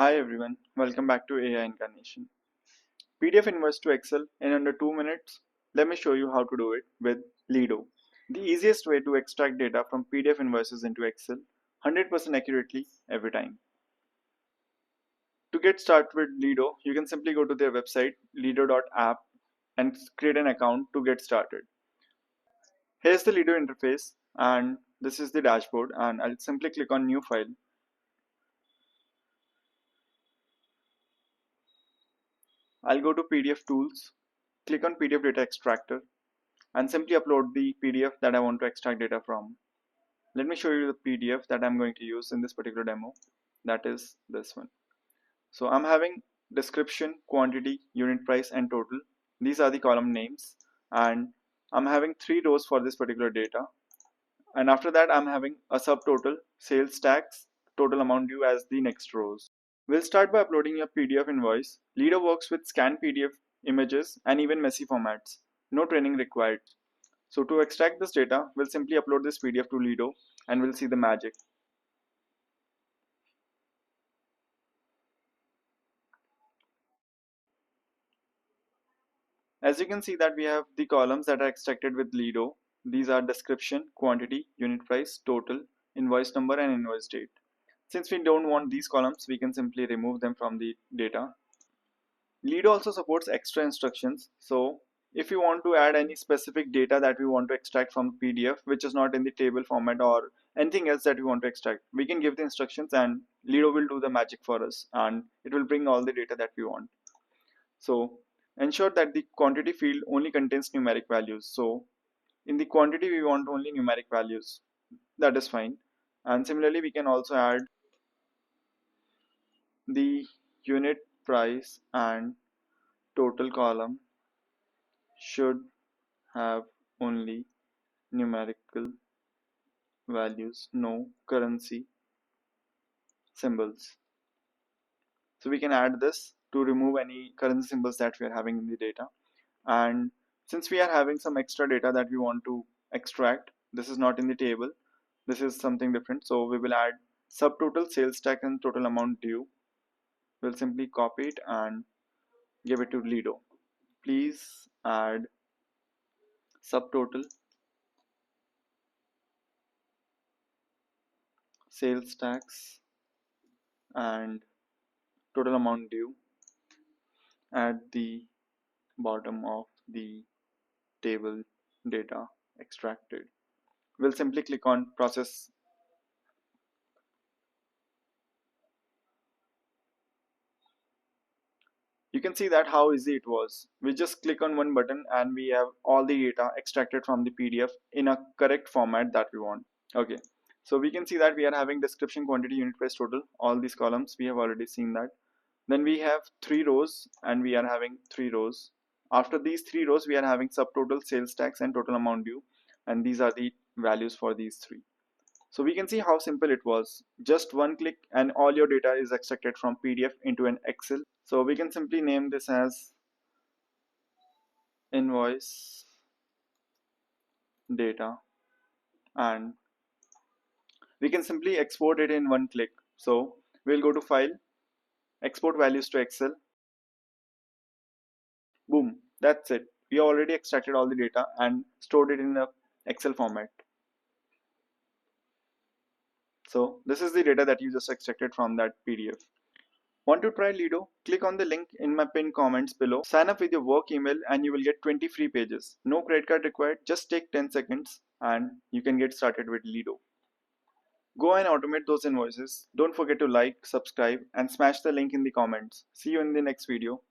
Hi everyone, welcome back to AI Incarnation. PDF invoice to Excel in under 2 minutes. Let me show you how to do it with Lido. The easiest way to extract data from PDF invoices into Excel 100% accurately every time. To get started with Lido, you can simply go to their website lido.app and create an account to get started. Here's the Lido interface and this is the dashboard, and I'll simply click on new file. I'll go to PDF tools, click on PDF data extractor and simply upload the PDF that I want to extract data from. Let me show you the PDF that I'm going to use in this particular demo. That is this one. So I'm having description, quantity, unit price, and total. These are the column names, and I'm having 3 rows for this particular data. And after that, I'm having a subtotal, sales tax, total amount due as the next rows. We'll start by uploading your PDF invoice. Lido works with scanned PDF images and even messy formats. No training required. So to extract this data, we'll simply upload this PDF to Lido and we'll see the magic. As you can see that we have the columns that are extracted with Lido. These are description, quantity, unit price, total, invoice number and invoice date. Since we don't want these columns, we can simply remove them from the data. Lido also supports extra instructions. So if you want to add any specific data that we want to extract from PDF, which is not in the table format or anything else that we want to extract, we can give the instructions and Lido will do the magic for us and it will bring all the data that we want. So ensure that the quantity field only contains numeric values. So in the quantity, we want only numeric values. That is fine. And similarly, we can also add the unit price and total column should have only numerical values, no currency symbols. So we can add this to remove any currency symbols that we are having in the data. And since we are having some extra data that we want to extract, this is not in the table, this is something different. So we will add subtotal, sales tax and total amount due. We'll simply copy it and give it to Lido. Please add subtotal, sales tax and total amount due at the bottom of the table data extracted. We'll simply click on process. You can see that how easy it was. We just click on one button and we have all the data extracted from the PDF in a correct format that we want. Okay, so we can see that we are having description, quantity, unit price, total, all these columns. We have already seen that. Then we have 3 rows and we are having 3 rows. After these 3 rows, we are having subtotal, sales tax and total amount due. And these are the values for these 3. So we can see how simple it was. Just one click and all your data is extracted from PDF into an Excel. So we can simply name this as invoice data and we can simply export it in one click. So we'll go to file, export values to Excel. Boom, that's it. We already extracted all the data and stored it in a Excel format. So this is the data that you just extracted from that PDF. Want to try Lido? Click on the link in my pinned comments below. Sign up with your work email and you will get 20 free pages. No credit card required, just take 10 seconds and you can get started with Lido. Go and automate those invoices. Don't forget to like, subscribe and smash the link in the comments. See you in the next video.